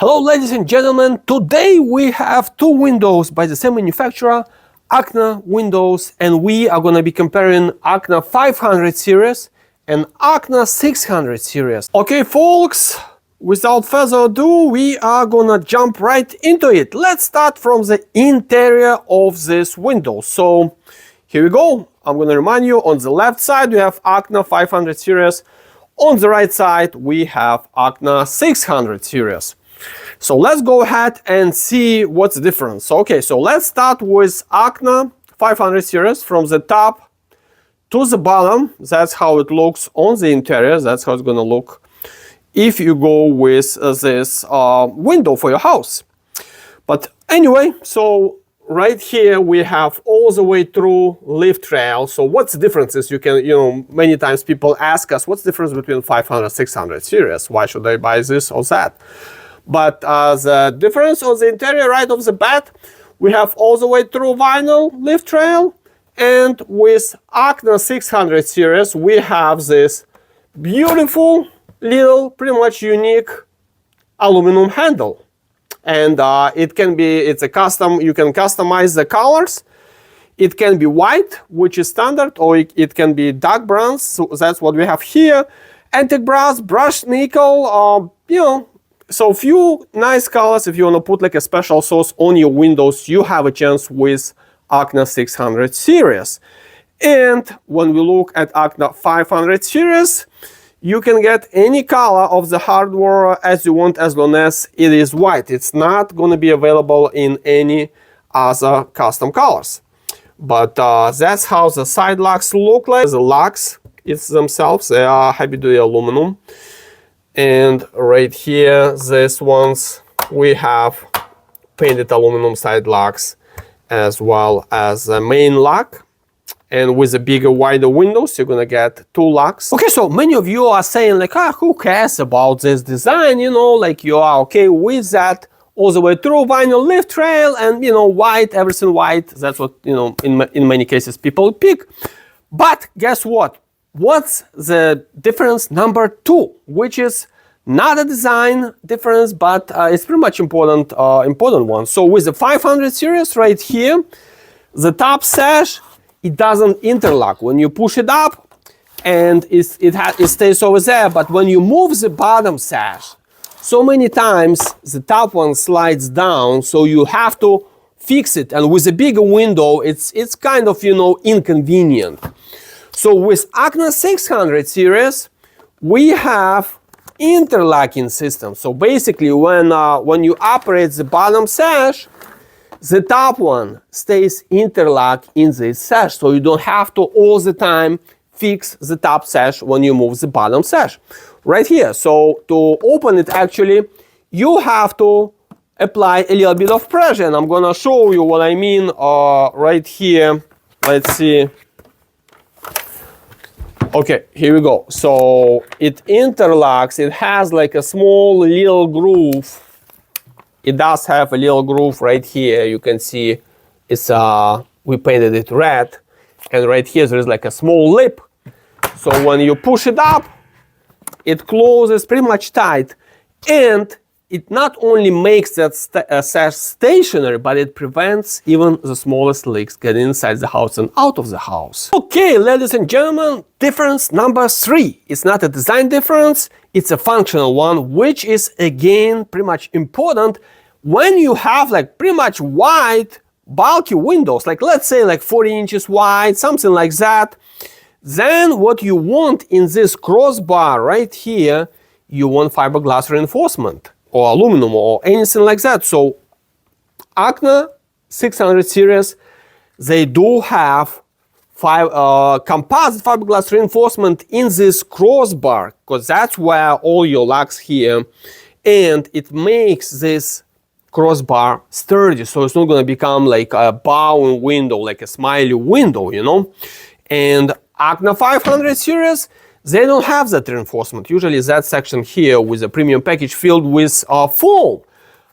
Hello ladies and gentlemen, today we have two windows by the same manufacturer, OKNA windows, and we are going to be comparing OKNA 500 series and OKNA 600 series. Okay folks, without further ado, we are gonna jump right into it. Let's start from the interior of this window. So here we go. I'm gonna remind you, on the left side we have OKNA 500 series, on the right side we have OKNA 600 series. So let's go ahead and see what's the difference. Okay, so let's start with OKNA 500 series from the top to the bottom. That's how it looks on the interior. That's how it's gonna look if you go with this window for your house. But anyway, so right here we have all the way through lift rail. So what's the differences? You can, many times people ask us, what's the difference between 500, 600 series? Why should I buy this or that? But the difference on the interior right off the bat, we have all the way through vinyl lift rail, and with OKNA 600 series, we have this beautiful little, pretty much unique aluminum handle. And it's a custom, you can customize the colors. It can be white, which is standard, or it can be dark bronze. So that's what we have here. Antique brass, brushed nickel, so few nice colors. If you want to put like a special sauce on your windows, you have a chance with OKNA 600 series. And when we look at OKNA 500 series, you can get any color of the hardware as you want, as long as it is white. It's not going to be available in any other custom colors. But that's how the side locks look like. The locks themselves, they are heavy-duty aluminum. And right here, these ones, we have painted aluminum side locks as well as the main lock. And with the bigger, wider windows, you're gonna get two locks. Okay, so many of you are saying like, who cares about this design? Like you are okay with that all the way through vinyl lift rail and, white, everything white. That's what, in many cases people pick. But guess what? What's the difference number two, which is not a design difference, but it's pretty much important one. So with the 500 series right here, the top sash, it doesn't interlock. When you push it up, and it stays over there. But when you move the bottom sash, so many times the top one slides down, so you have to fix it. And with a bigger window, it's kind of inconvenient. So with OKNA 600 series, we have interlocking system. So basically, when you operate the bottom sash, the top one stays interlocked in this sash. So you don't have to all the time fix the top sash when you move the bottom sash. Right here. So to open it, actually, you have to apply a little bit of pressure. And I'm going to show you what I mean right here. Let's see. Okay, here we go. So it interlocks. It has like a small little groove. It does have a little groove right here. You can see it's we painted it red, and right here there is like a small lip. So when you push it up, it closes pretty much tight, and it not only makes that sash stationary, but it prevents even the smallest leaks getting inside the house and out of the house. Okay, ladies and gentlemen, difference number three. It's not a design difference, it's a functional one, which is again pretty much important when you have like pretty much wide, bulky windows, like let's say like 40 inches wide, something like that. Then what you want in this crossbar right here, you want fiberglass reinforcement, or aluminum, or anything like that. So OKNA 600 series, they do have composite fiberglass reinforcement in this crossbar, because that's where all your locks here, and it makes this crossbar sturdy, so it's not going to become like a bowing window, like a smiley window, And OKNA 500 series, they don't have that reinforcement. Usually that section here with a premium package filled with foam.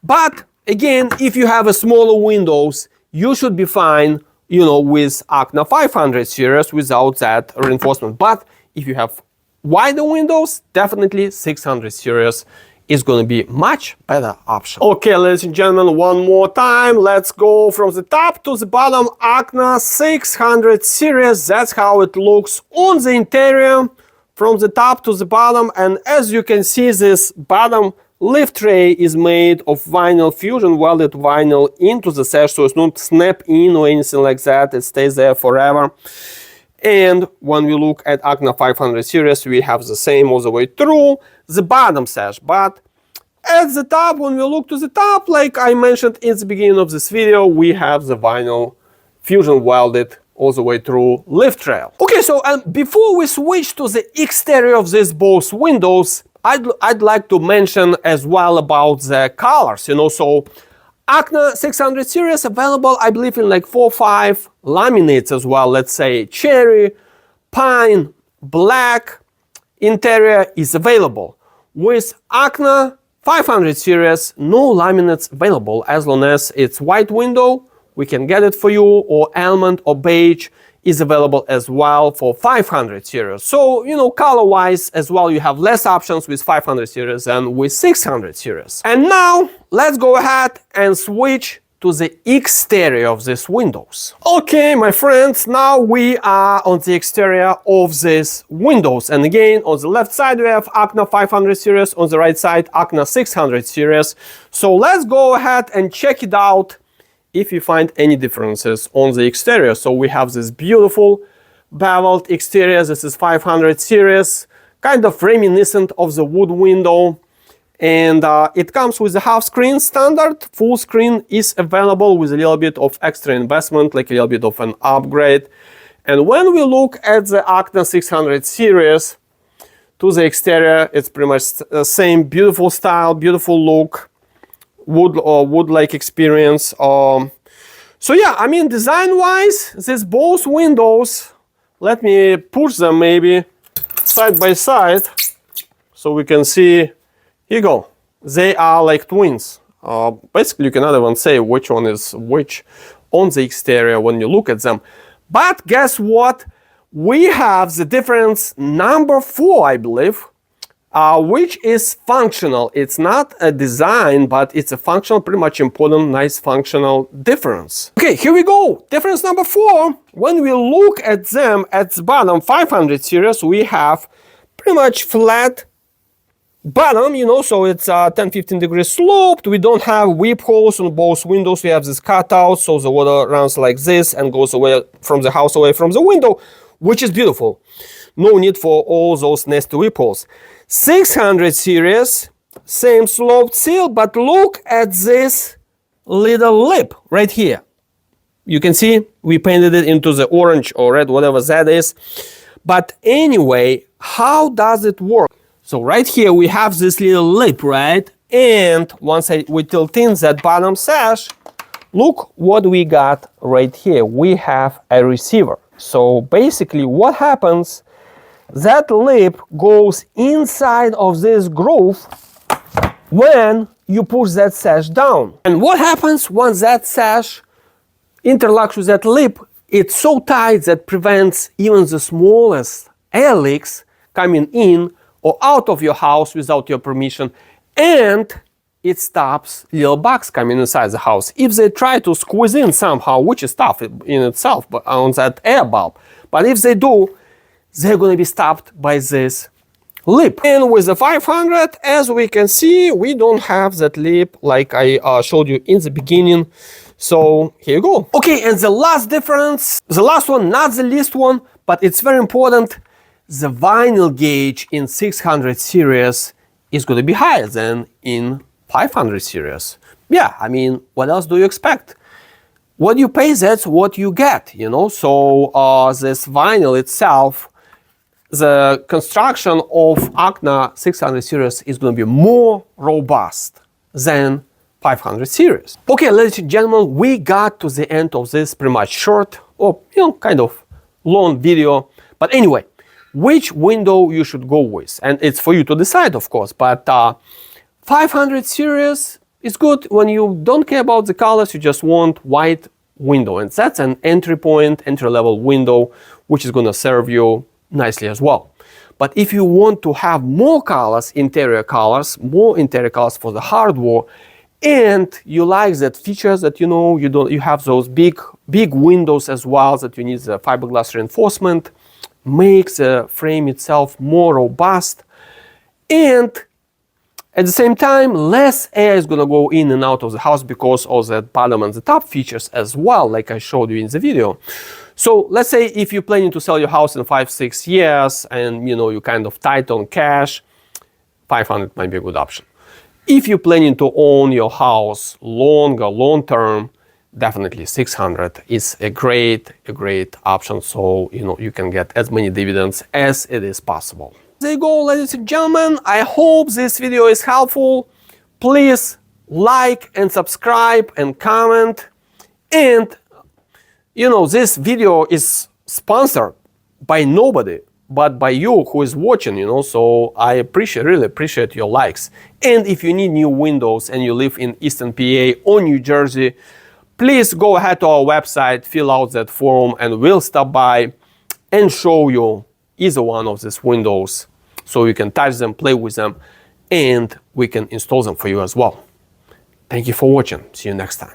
But again, if you have a smaller windows, you should be fine, with OKNA 500 series without that reinforcement. But if you have wider windows, definitely 600 series is going to be much better option. Okay, ladies and gentlemen, one more time. Let's go from the top to the bottom. OKNA 600 series. That's how it looks on the interior from the top to the bottom. And as you can see, this bottom lift tray is made of vinyl fusion welded vinyl into the sash, so it's not snap in or anything like that. It stays there forever. And when we look at OKNA 500 series, we have the same all the way through the bottom sash. But at the top, when we look to the top, like I mentioned in the beginning of this video, we have the vinyl fusion welded all the way through lift rail. Okay, so before we switch to the exterior of these both windows, I'd like to mention as well about the colors, you know. So OKNA 600 series available, I believe, in like 4 or 5 laminates as well. Let's say cherry, pine, black. Interior is available. With OKNA 500 series, no laminates available. As long as it's white window, we can get it for you, or almond or beige is available as well for 500 series. So, you know, color-wise as well, you have less options with 500 series than with 600 series. And now, let's go ahead and switch to the exterior of these windows. Okay, my friends, now we are on the exterior of these windows. And again, on the left side, we have OKNA 500 series. On the right side, OKNA 600 series. So let's go ahead and check it out if you find any differences on the exterior. So we have this beautiful beveled exterior. This is 500 series, kind of reminiscent of the wood window. And it comes with a half screen standard. Full screen is available with a little bit of extra investment, like a little bit of an upgrade. And when we look at the OKNA 600 series to the exterior, it's pretty much the same beautiful style, beautiful look, wood or wood-like experience. So yeah, I mean, design-wise, these both windows, let me push them maybe side by side so we can see. Here you go. They are like twins. Basically, you cannot even say which one is which on the exterior when you look at them. But guess what? We have the difference number 4, I believe, which is functional. It's not a design, but it's a functional, pretty much important, nice functional difference. Okay, here we go. Difference number 4. When we look at them at the bottom 500 series, we have pretty much flat bottom, you know, so it's 10-15 degrees sloped. We don't have weep holes on both windows. We have this cutout, so the water runs like this and goes away from the house, away from the window, which is beautiful. No need for all those nasty weep holes. 600 series, same sloped seal, but look at this little lip right here. You can see we painted it into the orange or red, whatever that is. But anyway, how does it work? So right here we have this little lip, right? And once we tilt in that bottom sash, look what we got right here. We have a receiver. So basically what happens, that lip goes inside of this groove when you push that sash down. And what happens once that sash interlocks with that lip? It's so tight that prevents even the smallest air leaks coming in or out of your house without your permission, and it stops little bugs coming inside the house. If they try to squeeze in somehow, which is tough in itself, but on that air bulb, but if they do, they're going to be stopped by this lip. And with the 500, as we can see, we don't have that lip like I showed you in the beginning. So here you go. Okay, and the last difference, the last one, not the least one, but it's very important. The vinyl gauge in 600 series is going to be higher than in 500 series. Yeah, I mean, what else do you expect? What you pay, that's what you get, you know. So this vinyl itself, the construction of OKNA 600 series is going to be more robust than 500 series. Okay, ladies and gentlemen, we got to the end of this pretty much short or, you know, kind of long video. But anyway, which window you should go with, and it's for you to decide, of course, but 500 series is good when you don't care about the colors, you just want white window, and that's an entry point, entry-level window, which is going to serve you nicely as well. But if you want to have more colors, interior colors for the hardware, and you like that features that you have those big windows as well, that you need the fiberglass reinforcement, makes the frame itself more robust, and at the same time less air is gonna go in and out of the house because of the bottom and the top features as well, like I showed you in the video. So let's say if you're planning to sell your house in 5-6 years and you're kind of tight on cash, 500 might be a good option. If you're planning to own your house long term, definitely 600 is a great option, so you can get as many dividends as it is possible. There you go, ladies and gentlemen. I hope this video is helpful. Please like and subscribe and comment. And this video is sponsored by nobody but by you who is watching, so I really appreciate your likes. And if you need new windows and you live in Eastern PA or New Jersey, please go ahead to our website, fill out that form, and we'll stop by and show you either one of these windows so you can touch them, play with them, and we can install them for you as well. Thank you for watching. See you next time.